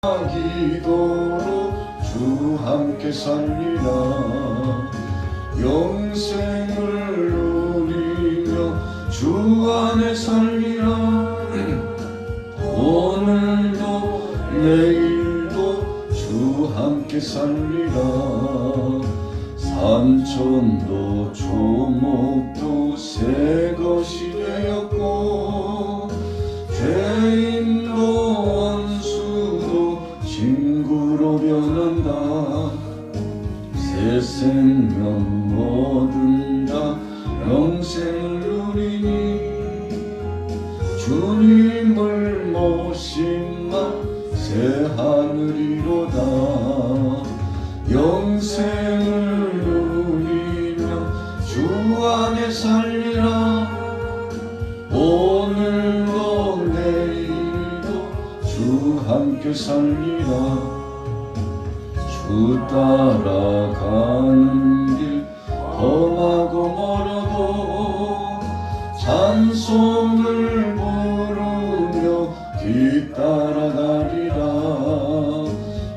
기도로 주 함께 살리라. 영생을 누리며 주 안에 살리라. 오늘도 내일도 주 함께 살리라. 삼촌도 조목도 새 것이 되었고 죄인도 원수도 친구로 변한다. 새 생명 얻은 자 영생을 누리니 주님을 모심마 새 하늘이로다. 영생을 누리며 주 안에 살리라. 오늘도 내일도 주 함께 살리라. 주 따라가는 길 험하고 멀어도 찬송을 부르며 뒤따라가리라.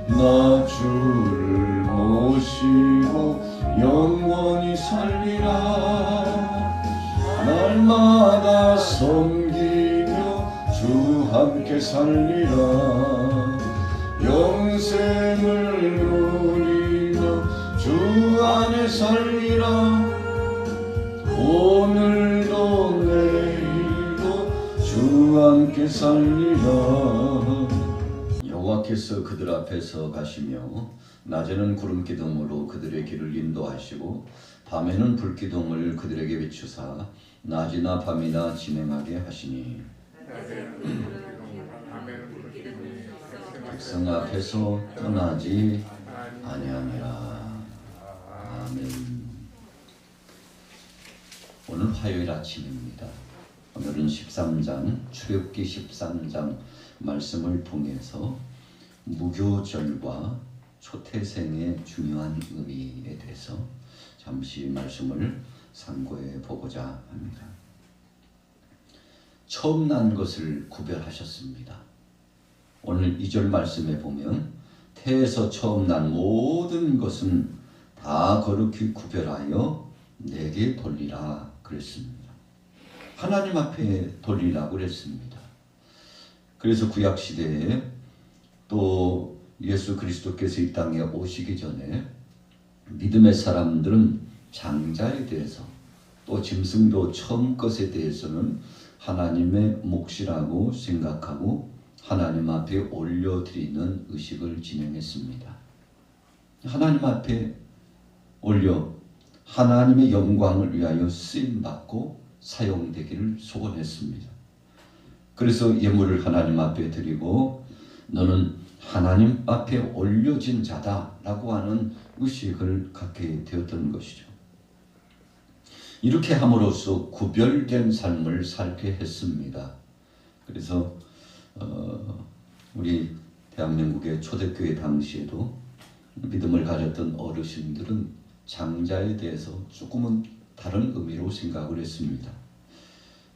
나 주를 모시고 영원히 살리라. 날마다 섬기며 주 함께 살리라. 영생을 누리며 주 안에 살리라. 오늘도 내일도 주 함께 살리라. 여호와께서 그들 앞에서 가시며 낮에는 구름 기둥으로 그들의 길을 인도하시고 밤에는 불 기둥을 그들에게 비추사 낮이나 밤이나 진행하게 하시니 백성 앞에서 떠나지 아니하니라. 아멘. 오늘 화요일 아침입니다. 오늘은 13장 출애굽기 13장 말씀을 통해서 무교절과 초태생의 중요한 의미에 대해서 잠시 말씀을 상고해 보고자 합니다. 처음 난 것을 구별하셨습니다. 오늘 2절 말씀에 보면 태에서 처음 난 모든 것은 다 거룩히 구별하여 내게 돌리라 그랬습니다. 하나님 앞에 돌리라고 그랬습니다. 그래서 구약시대에 또 예수 그리스도께서 이 땅에 오시기 전에 믿음의 사람들은 장자에 대해서 또 짐승도 처음 것에 대해서는 하나님의 몫이라고 생각하고 하나님 앞에 올려드리는 의식을 진행했습니다. 하나님 앞에 올려 하나님의 영광을 위하여 쓰임받고 사용되기를 소원했습니다. 그래서 예물을 하나님 앞에 드리고 너는 하나님 앞에 올려진 자다라고 하는 의식을 갖게 되었던 것이죠. 이렇게 함으로써 구별된 삶을 살게 했습니다. 그래서 우리 대한민국의 초대교회 당시에도 믿음을 가졌던 어르신들은 장자에 대해서 조금은 다른 의미로 생각을 했습니다.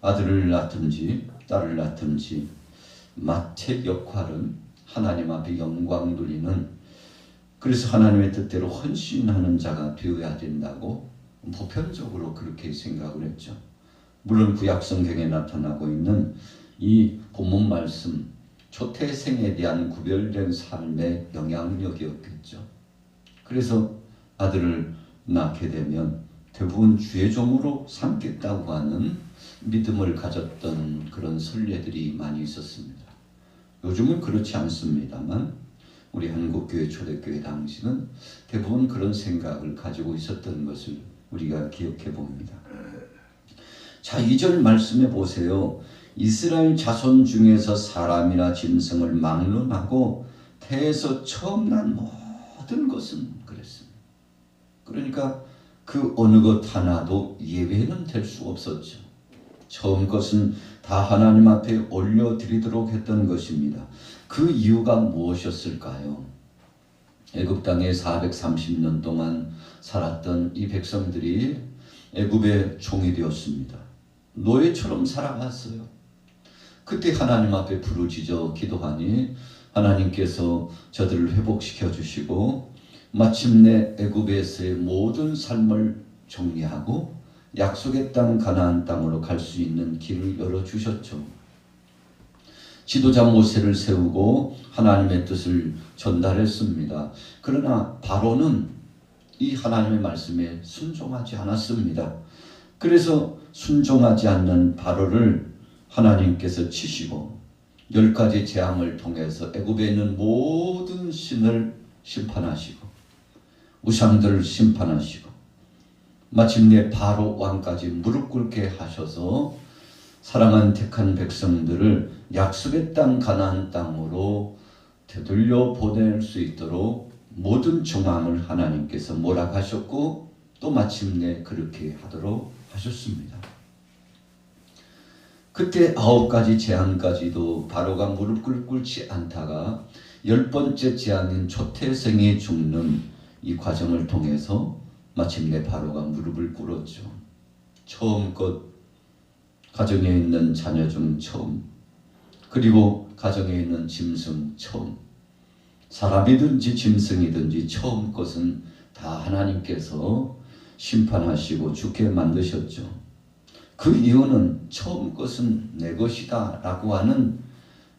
아들을 낳든지 딸을 낳든지 마태 역할은 하나님 앞에 영광 돌리는, 그래서 하나님의 뜻대로 헌신하는 자가 되어야 된다고 보편적으로 그렇게 생각을 했죠. 물론 구약 성경에 나타나고 있는 이 본문 말씀 초태생에 대한 구별된 삶의 영향력이었겠죠. 그래서 아들을 낳게 되면 대부분 주의 종으로 삼겠다고 하는 믿음을 가졌던 그런 선례들이 많이 있었습니다. 요즘은 그렇지 않습니다만 우리 한국교회 초대교회 당시는 대부분 그런 생각을 가지고 있었던 것을 우리가 기억해 봅니다. 자, 2절 말씀해 보세요. 이스라엘 자손 중에서 사람이나 짐승을 막론하고 태에서 처음 난 모든 것은 그랬습니다. 그러니까 그 어느 것 하나도 예외는 될 수 없었죠. 처음 것은 다 하나님 앞에 올려드리도록 했던 것입니다. 그 이유가 무엇이었을까요? 애굽 땅에 430년 동안 살았던 이 백성들이 애굽의 종이 되었습니다. 노예처럼 살아갔어요. 그때 하나님 앞에 부르짖어 기도하니 하나님께서 저들을 회복시켜 주시고 마침내 애굽에서의 모든 삶을 정리하고 약속의 땅 가나안 땅으로 갈 수 있는 길을 열어주셨죠. 지도자 모세를 세우고 하나님의 뜻을 전달했습니다. 그러나 바로는 이 하나님의 말씀에 순종하지 않았습니다. 그래서 순종하지 않는 바로를 하나님께서 치시고 10가지 재앙을 통해서 애굽에 있는 모든 신을 심판하시고 우상들을 심판하시고 마침내 바로 왕까지 무릎 꿇게 하셔서 사랑한 택한 백성들을 약속의 땅 가나안 땅으로 되돌려 보낼 수 있도록 모든 정황을 하나님께서 몰아가셨고 또 마침내 그렇게 하도록 하셨습니다. 그때 9가지 재앙까지도 바로가 무릎을 꿇지 않다가 10번째 재앙인 초태생이 죽는 이 과정을 통해서 마침내 바로가 무릎을 꿇었죠. 처음껏 가정에 있는 자녀 중 처음, 그리고 가정에 있는 짐승 처음, 사람이든지 짐승이든지 처음 것은 다 하나님께서 심판하시고 죽게 만드셨죠. 그 이유는 처음 것은 내 것이다 라고 하는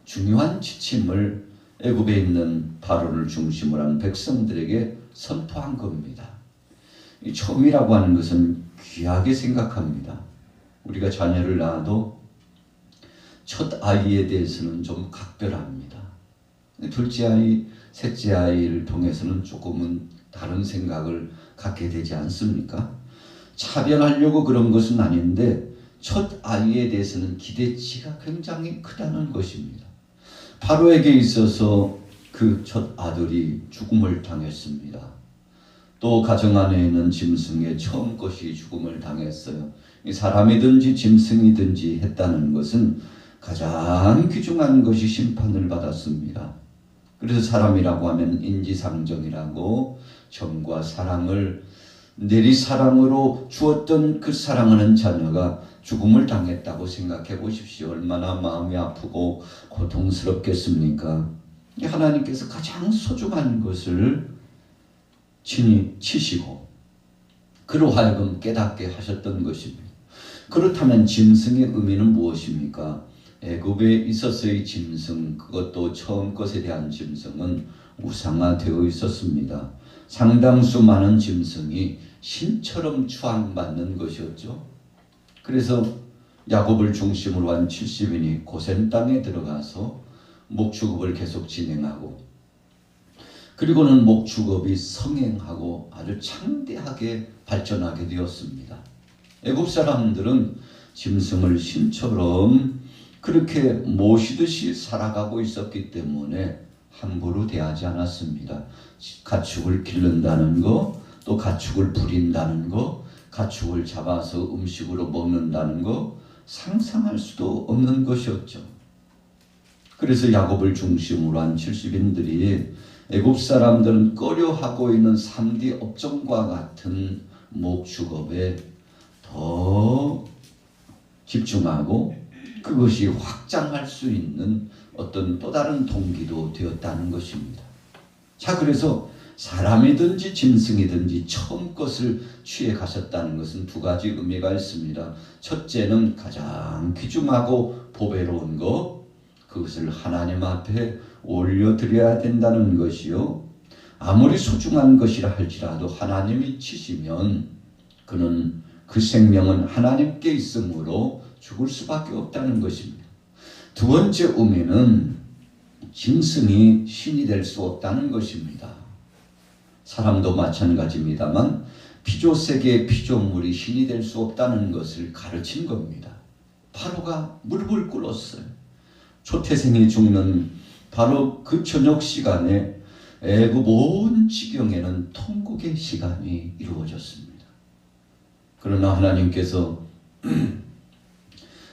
중요한 지침을 애굽에 있는 바로를 중심으로 한 백성들에게 선포한 겁니다. 이 처음이라고 하는 것은 귀하게 생각합니다. 우리가 자녀를 낳아도 첫 아이에 대해서는 좀 각별합니다. 둘째 아이, 셋째 아이를 통해서는 조금은 다른 생각을 갖게 되지 않습니까? 차별하려고 그런 것은 아닌데 첫 아이에 대해서는 기대치가 굉장히 크다는 것입니다. 바로에게 있어서 그 첫 아들이 죽음을 당했습니다. 또 가정 안에 있는 짐승의 처음 것이 죽음을 당했어요. 사람이든지 짐승이든지 했다는 것은 가장 귀중한 것이 심판을 받았습니다. 그래서 사람이라고 하면 인지상정이라고 정과 사랑을 내리사랑으로 주었던 그 사랑하는 자녀가 죽음을 당했다고 생각해 보십시오. 얼마나 마음이 아프고 고통스럽겠습니까? 하나님께서 가장 소중한 것을 친히 치시고 그로 하여금 깨닫게 하셨던 것입니다. 그렇다면 짐승의 의미는 무엇입니까? 애굽에 있어서의 짐승, 그것도 처음 것에 대한 짐승은 우상화되어 있었습니다. 상당수 많은 짐승이 신처럼 추앙받는 것이었죠. 그래서 야곱을 중심으로 한 70인이 고센 땅에 들어가서 목축업을 계속 진행하고 그리고는 목축업이 성행하고 아주 창대하게 발전하게 되었습니다. 애굽 사람들은 짐승을 신처럼 그렇게 모시듯이 살아가고 있었기 때문에 함부로 대하지 않았습니다. 가축을 기른다는 거, 또 가축을 부린다는 거, 가축을 잡아서 음식으로 먹는다는 거 상상할 수도 없는 것이었죠. 그래서 야곱을 중심으로 한 70인들이 애굽 사람들은 꺼려하고 있는 3D 업종과 같은 목축업에 더 집중하고 그것이 확장할 수 있는 어떤 또 다른 동기도 되었다는 것입니다. 자, 그래서 사람이든지 짐승이든지 처음 것을 취해 가셨다는 것은 두 가지 의미가 있습니다. 첫째는 가장 귀중하고 보배로운 것, 그것을 하나님 앞에 올려드려야 된다는 것이요. 아무리 소중한 것이라 할지라도 하나님이 치시면 그는 그 생명은 하나님께 있으므로 죽을 수밖에 없다는 것입니다. 두 번째 의미는 짐승이 신이 될 수 없다는 것입니다. 사람도 마찬가지입니다만 피조세계의 피조물이 신이 될 수 없다는 것을 가르친 겁니다. 바로가 무릎을 꿇었어요. 초태생이 죽는 바로 그 저녁 시간에 애굽 온 지경에는 통곡의 시간이 이루어졌습니다. 그러나 하나님께서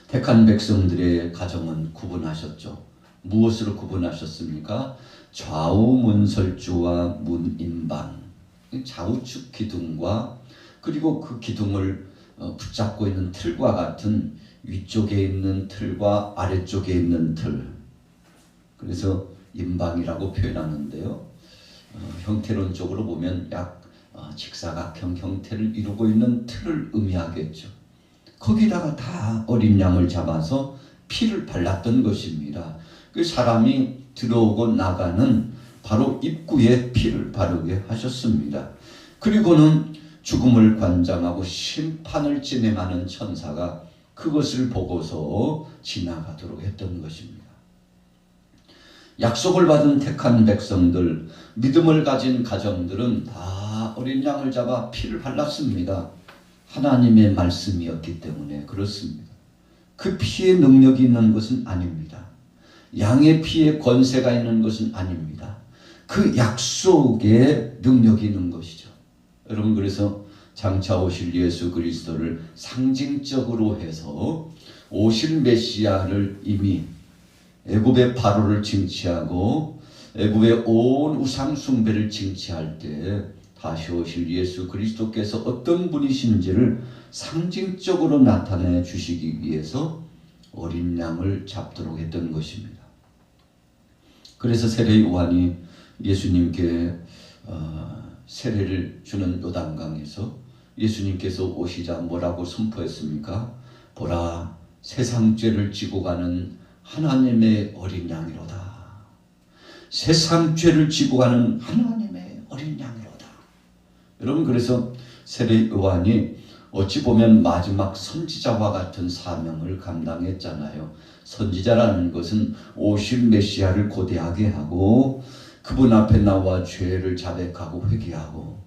택한 백성들의 가정은 구분하셨죠. 무엇으로 구분하셨습니까? 좌우 문설주와 문인방, 좌우측 기둥과 그리고 그 기둥을 붙잡고 있는 틀과 같은 위쪽에 있는 틀과 아래쪽에 있는 틀. 그래서 임방이라고 표현하는데요. 형태론적으로 보면 약 직사각형 형태를 이루고 있는 틀을 의미하겠죠. 거기다가 다 어린 양을 잡아서 피를 발랐던 것입니다. 그 사람이 들어오고 나가는 바로 입구에 피를 바르게 하셨습니다. 그리고는 죽음을 관장하고 심판을 진행하는 천사가 그것을 보고서 지나가도록 했던 것입니다. 약속을 받은 택한 백성들, 믿음을 가진 가정들은 다 어린 양을 잡아 피를 발랐습니다. 하나님의 말씀이었기 때문에 그렇습니다. 그 피에 능력이 있는 것은 아닙니다. 양의 피에 권세가 있는 것은 아닙니다. 그 약속에 능력이 있는 것이죠. 여러분, 그래서 장차 오실 예수 그리스도를 상징적으로 해서 오실 메시아를 이미 애굽의 바로를 징치하고 애굽의 온 우상 숭배를 징치할 때 다시 오실 예수 그리스도께서 어떤 분이신지를 상징적으로 나타내 주시기 위해서 어린 양을 잡도록 했던 것입니다. 그래서 세례 요한이 예수님께 세례를 주는 요단강에서 예수님께서 오시자 뭐라고 선포했습니까? 보라, 세상 죄를 지고 가는 하나님의 어린 양이로다. 세상 죄를 지고 가는 하나님의 어린 양이로다. 여러분, 그래서 세례 요한이 어찌 보면 마지막 선지자와 같은 사명을 감당했잖아요. 선지자라는 것은 오실 메시아를 고대하게 하고 그분 앞에 나와 죄를 자백하고 회개하고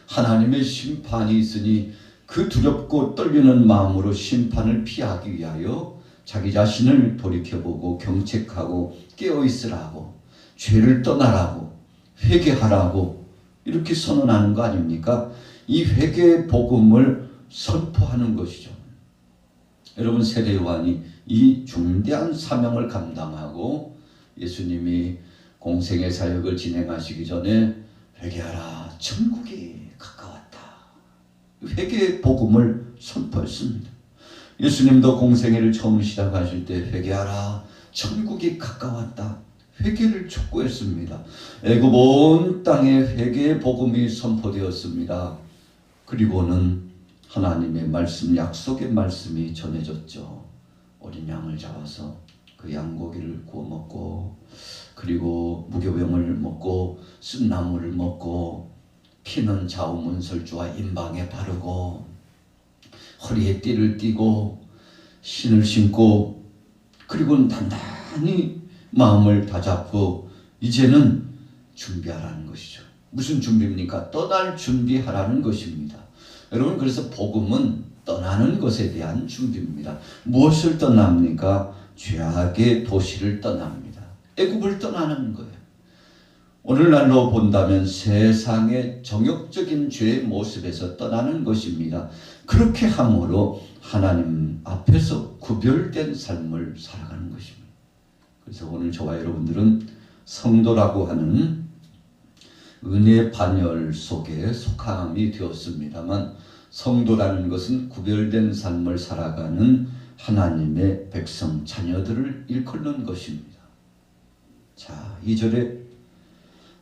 하나님의 심판이 있으니 그 두렵고 떨리는 마음으로 심판을 피하기 위하여 자기 자신을 돌이켜보고 경책하고 깨어있으라고, 죄를 떠나라고, 회개하라고 이렇게 선언하는 거 아닙니까? 이 회개의 복음을 선포하는 것이죠. 여러분, 세례 요한이 이 중대한 사명을 감당하고 예수님이 공생의 사역을 진행하시기 전에 회개하라, 천국이 가까웠다. 회개의 복음을 선포했습니다. 예수님도 공생애를 처음 시작하실 때 회개하라, 천국이 가까웠다. 회개를 촉구했습니다. 애굽 온 땅에 회개의 복음이 선포되었습니다. 그리고는 하나님의 말씀, 약속의 말씀이 전해졌죠. 어린 양을 잡아서 그 양고기를 구워 먹고, 그리고 무교병을 먹고 쓴나물을 먹고 피는 좌우문설주와 임방에 바르고 허리에 띠를 띠고 신을 신고, 그리고는 단단히 마음을 다잡고 이제는 준비하라는 것이죠. 무슨 준비입니까? 떠날 준비하라는 것입니다. 여러분, 그래서 복음은 떠나는 것에 대한 준비입니다. 무엇을 떠납니까? 죄악의 도시를 떠납니다. 애굽을 떠나는 거예요. 오늘날로 본다면 세상의 정욕적인 죄의 모습에서 떠나는 것입니다. 그렇게 함으로 하나님 앞에서 구별된 삶을 살아가는 것입니다. 그래서 오늘 저와 여러분들은 성도라고 하는 은혜의 반열 속에 속함이 되었습니다만, 성도라는 것은 구별된 삶을 살아가는 하나님의 백성 자녀들을 일컫는 것입니다. 자, 2절에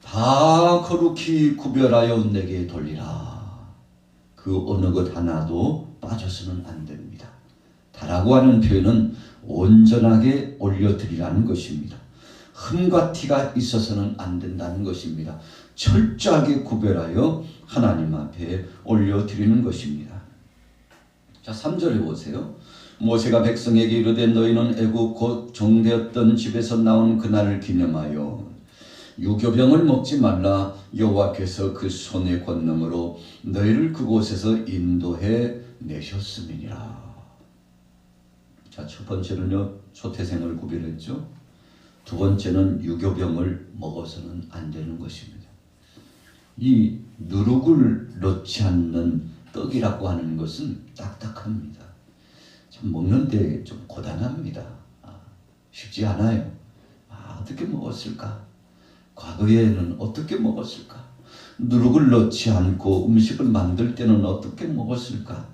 다 거룩히 구별하여 내게 돌리라. 그 어느 것 하나도 빠져서는 안 됩니다. 다라고 하는 표현은 온전하게 올려드리라는 것입니다. 흠과 티가 있어서는 안 된다는 것입니다. 철저하게 구별하여 하나님 앞에 올려드리는 것입니다. 자, 3절에 보세요. 모세가 백성에게 이르되 너희는 애굽 곧 종되었던 집에서 나온 그날을 기념하여 유교병을 먹지 말라. 여호와께서 그 손의 권능으로 너희를 그곳에서 인도해 내셨음이니라. 자, 첫 번째는요, 초태생을 구별했죠. 두 번째는 유교병을 먹어서는 안 되는 것입니다. 이 누룩을 넣지 않는 떡이라고 하는 것은 딱딱합니다. 참 먹는데 좀 고단합니다. 쉽지 않아요. 어떻게 먹었을까? 과거에는 어떻게 먹었을까? 누룩을 넣지 않고 음식을 만들 때는 어떻게 먹었을까?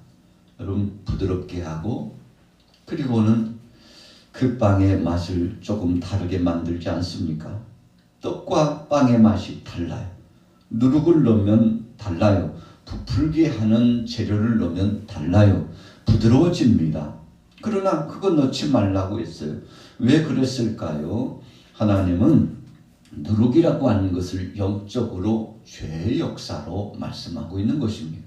여러분, 부드럽게 하고 그리고는 그 빵의 맛을 조금 다르게 만들지 않습니까? 떡과 빵의 맛이 달라요. 누룩을 넣으면 달라요. 부풀게 하는 재료를 넣으면 달라요. 부드러워집니다. 그러나 그거 넣지 말라고 했어요. 왜 그랬을까요? 하나님은 누룩이라고 하는 것을 영적으로 죄의 역사로 말씀하고 있는 것입니다.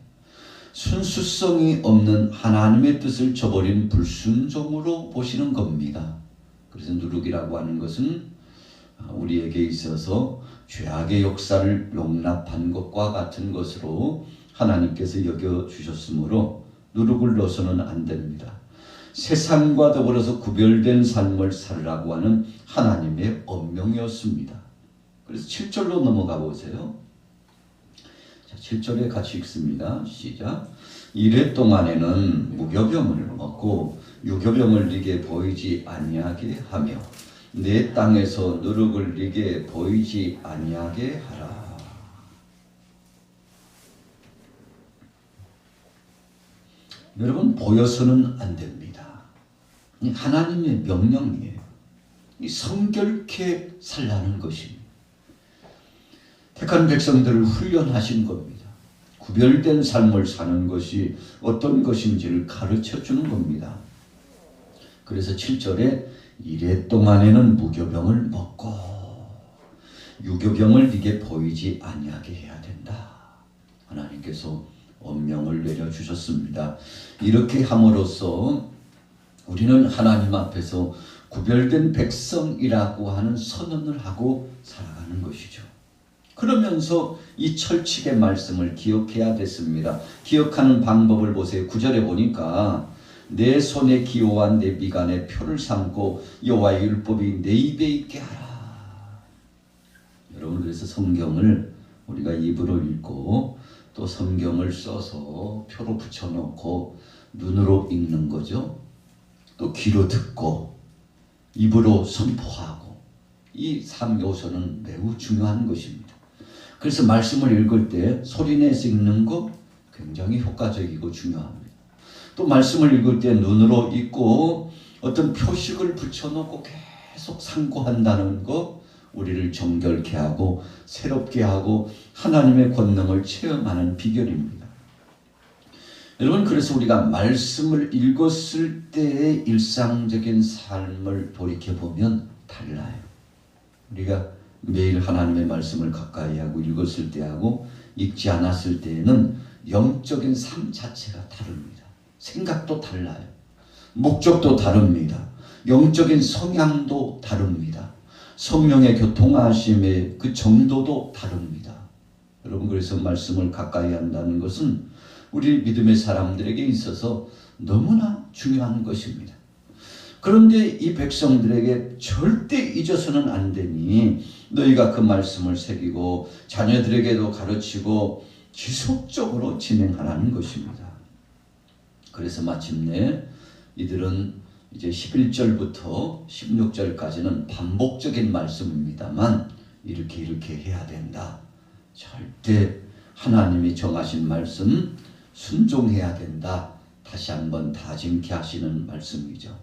순수성이 없는 하나님의 뜻을 저버린 불순종으로 보시는 겁니다. 그래서 누룩이라고 하는 것은 우리에게 있어서 죄악의 역사를 용납한 것과 같은 것으로 하나님께서 여겨주셨으므로 누룩을 넣어서는 안 됩니다. 세상과 더불어서 구별된 삶을 살으라고 하는 하나님의 엄명이었습니다. 그래서 7절로 넘어가 보세요. 자, 7절에 같이 읽습니다. 시작. 이래 동안에는 무교병을 먹고 유교병을 네게 보이지 아니하게 하며 내 땅에서 누룩을 네게 보이지 아니하게 하라. 여러분, 보여서는 안 됩니다. 하나님의 명령이에요. 성결케 살라는 것입니다. 택한 백성들을 훈련하신 겁니다. 구별된 삶을 사는 것이 어떤 것인지를 가르쳐 주는 겁니다. 그래서 7절에 이래 동안에는 무교병을 먹고 유교병을 네게 보이지 아니하게 해야 된다. 하나님께서 엄명을 내려주셨습니다. 이렇게 함으로써 우리는 하나님 앞에서 구별된 백성이라고 하는 선언을 하고 살아가는 것이죠. 그러면서 이 철칙의 말씀을 기억해야 됐습니다. 기억하는 방법을 보세요. 9절에 보니까 내 손에 기호한 내 미간에 표를 삼고 여호와의 율법이 내 입에 있게 하라. 여러분, 그래서 성경을 우리가 입으로 읽고 또 성경을 써서 표로 붙여놓고 눈으로 읽는 거죠. 또 귀로 듣고 입으로 선포하고 이 3요소는 매우 중요한 것입니다. 그래서 말씀을 읽을 때 소리내서 읽는 거 굉장히 효과적이고 중요합니다. 또 말씀을 읽을 때 눈으로 읽고 어떤 표식을 붙여놓고 계속 상고한다는 거 우리를 정결케 하고 새롭게 하고 하나님의 권능을 체험하는 비결입니다. 여러분, 그래서 우리가 말씀을 읽었을 때의 일상적인 삶을 돌이켜보면 달라요. 우리가 매일 하나님의 말씀을 가까이 하고 읽었을 때하고 읽지 않았을 때에는 영적인 삶 자체가 다릅니다. 생각도 달라요. 목적도 다릅니다. 영적인 성향도 다릅니다. 성령의 교통하심의 그 정도도 다릅니다. 여러분, 그래서 말씀을 가까이 한다는 것은 우리 믿음의 사람들에게 있어서 너무나 중요한 것입니다. 그런데 이 백성들에게 절대 잊어서는 안 되니 너희가 그 말씀을 새기고 자녀들에게도 가르치고 지속적으로 진행하라는 것입니다. 그래서 마침내 이들은 이제 11절부터 16절까지는 반복적인 말씀입니다만 이렇게 해야 된다. 절대 하나님이 정하신 말씀 순종해야 된다. 다시 한번 다짐케 하시는 말씀이죠.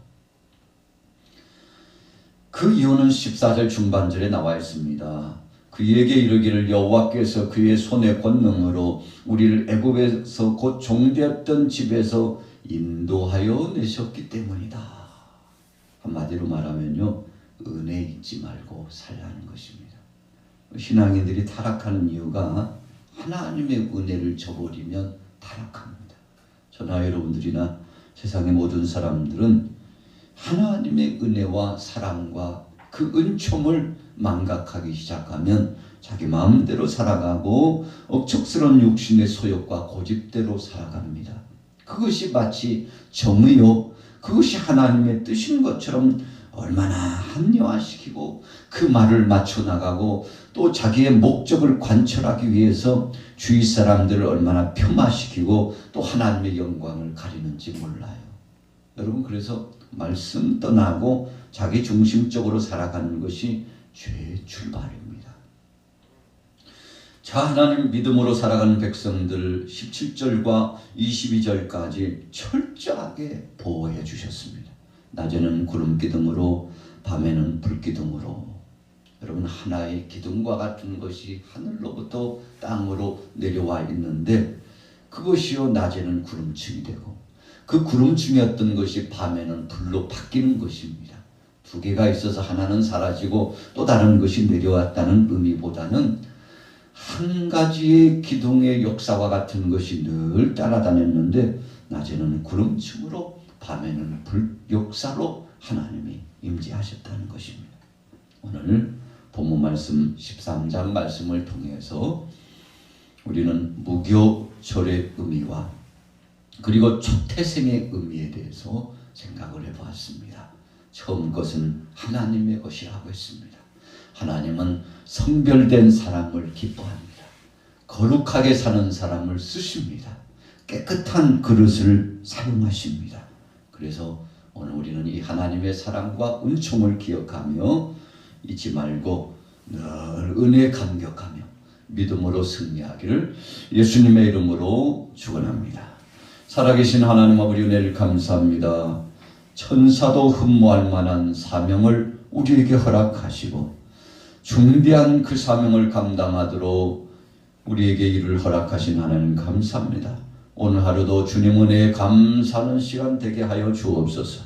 그 이유는 14절 중반절에 나와 있습니다. 그에게 이르기를 여호와께서 그의 손의 권능으로 우리를 애굽에서 곧 종되었던 집에서 인도하여 내셨기 때문이다. 한마디로 말하면요, 은혜 잊지 말고 살라는 것입니다. 신앙인들이 타락하는 이유가 하나님의 은혜를 저버리면 타락합니다. 저나 여러분들이나 세상의 모든 사람들은 하나님의 은혜와 사랑과 그 은총을 망각하기 시작하면 자기 마음대로 살아가고 억척스러운 육신의 소욕과 고집대로 살아갑니다. 그것이 마치 정의요, 그것이 하나님의 뜻인 것처럼 얼마나 합리화시키고 그 말을 맞춰나가고 또 자기의 목적을 관철하기 위해서 주위 사람들을 얼마나 폄하시키고 또 하나님의 영광을 가리는지 몰라요. 여러분, 그래서 말씀 떠나고 자기 중심적으로 살아가는 것이 죄의 출발입니다. 자, 하나님 믿음으로 살아가는 백성들 17절과 22절까지 철저하게 보호해 주셨습니다. 낮에는 구름 기둥으로, 밤에는 불 기둥으로. 여러분, 하나의 기둥과 같은 것이 하늘로부터 땅으로 내려와 있는데 그것이요 낮에는 구름층이 되고 그 구름층이었던 것이 밤에는 불로 바뀌는 것입니다. 두 개가 있어서 하나는 사라지고 또 다른 것이 내려왔다는 의미보다는 한 가지의 기둥의 역사와 같은 것이 늘 따라다녔는데 낮에는 구름층으로 밤에는 불 역사로 하나님이 임재하셨다는 것입니다. 오늘 본문 말씀 13장 말씀을 통해서 우리는 무교절의 의미와 그리고 초태생의 의미에 대해서 생각을 해보았습니다. 처음 것은 하나님의 것이라고 했습니다. 하나님은 성별된 사람을 기뻐합니다. 거룩하게 사는 사람을 쓰십니다. 깨끗한 그릇을 사용하십니다. 그래서 오늘 우리는 이 하나님의 사랑과 은총을 기억하며 잊지 말고 늘 은혜에 감격하며 믿음으로 승리하기를 예수님의 이름으로 축원합니다. 살아계신 하나님 아버지 은혜를 감사합니다. 천사도 흠모할 만한 사명을 우리에게 허락하시고 중대한 그 사명을 감당하도록 우리에게 일을 허락하신 하나님 감사합니다. 오늘 하루도 주님 은혜에 감사하는 시간 되게 하여 주옵소서.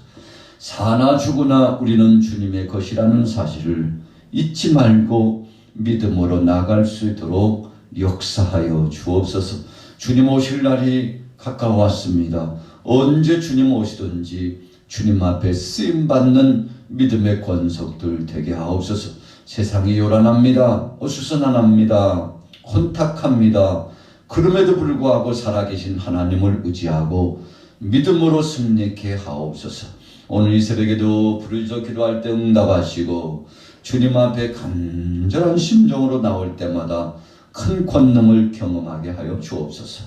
사나 죽으나 우리는 주님의 것이라는 사실을 잊지 말고 믿음으로 나갈 수 있도록 역사하여 주옵소서. 주님 오실 날이 가까웠습니다. 언제 주님 오시든지 주님 앞에 쓰임받는 믿음의 권속들 되게 하옵소서. 세상이 요란합니다. 어수선합니다. 혼탁합니다. 그럼에도 불구하고 살아계신 하나님을 의지하고 믿음으로 승리케 하옵소서. 오늘 이 새벽에도 부르짖어 기도할 때 응답하시고 주님 앞에 간절한 심정으로 나올 때마다 큰 권능을 경험하게 하여 주옵소서.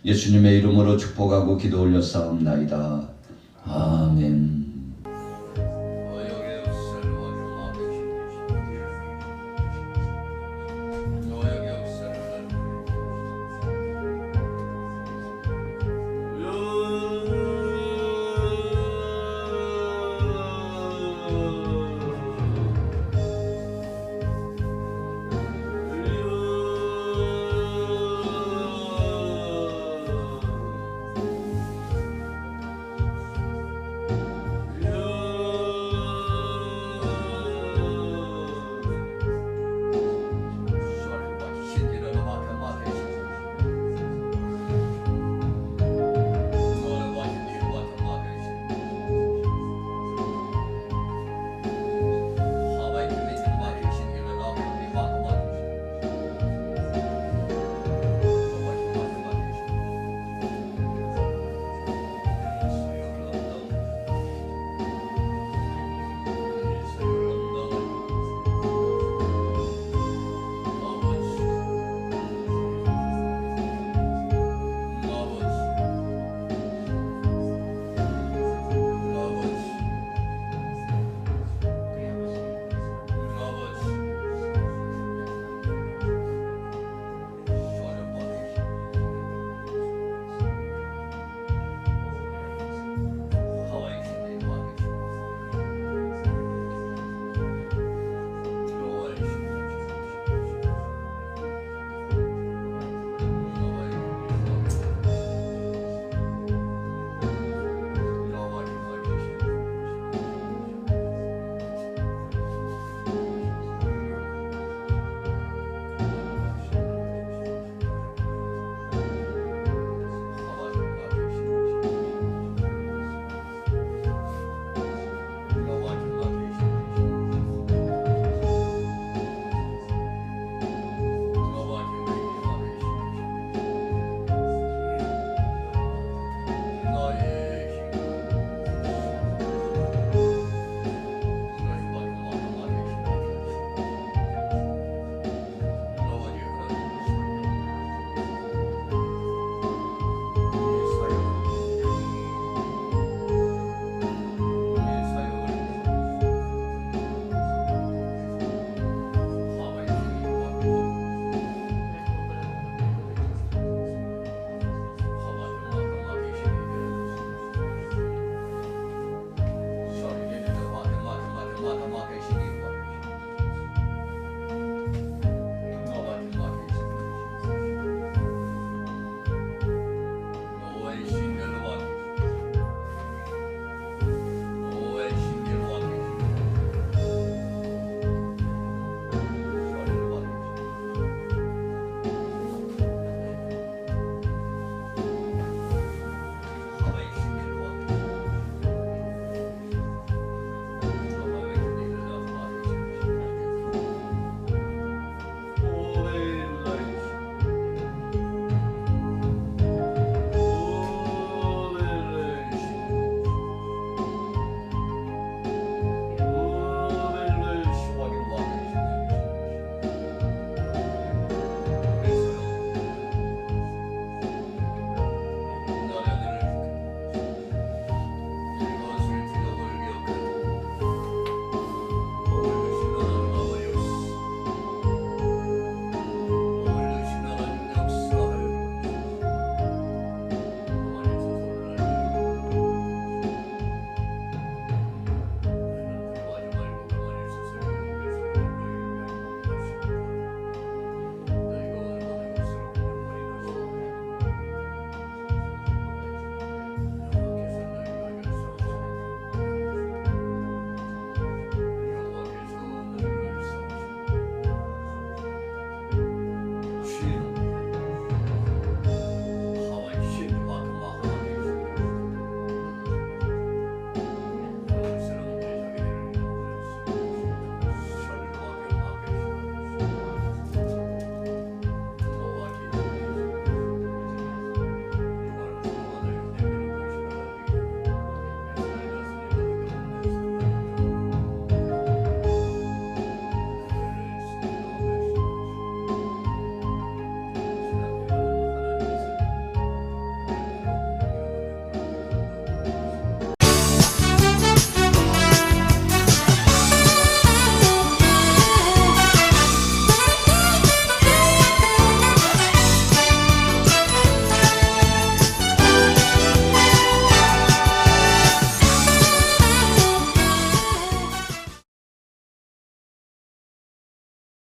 예수님의 이름으로 축복하고 기도 올려 싸움나이다. 아멘.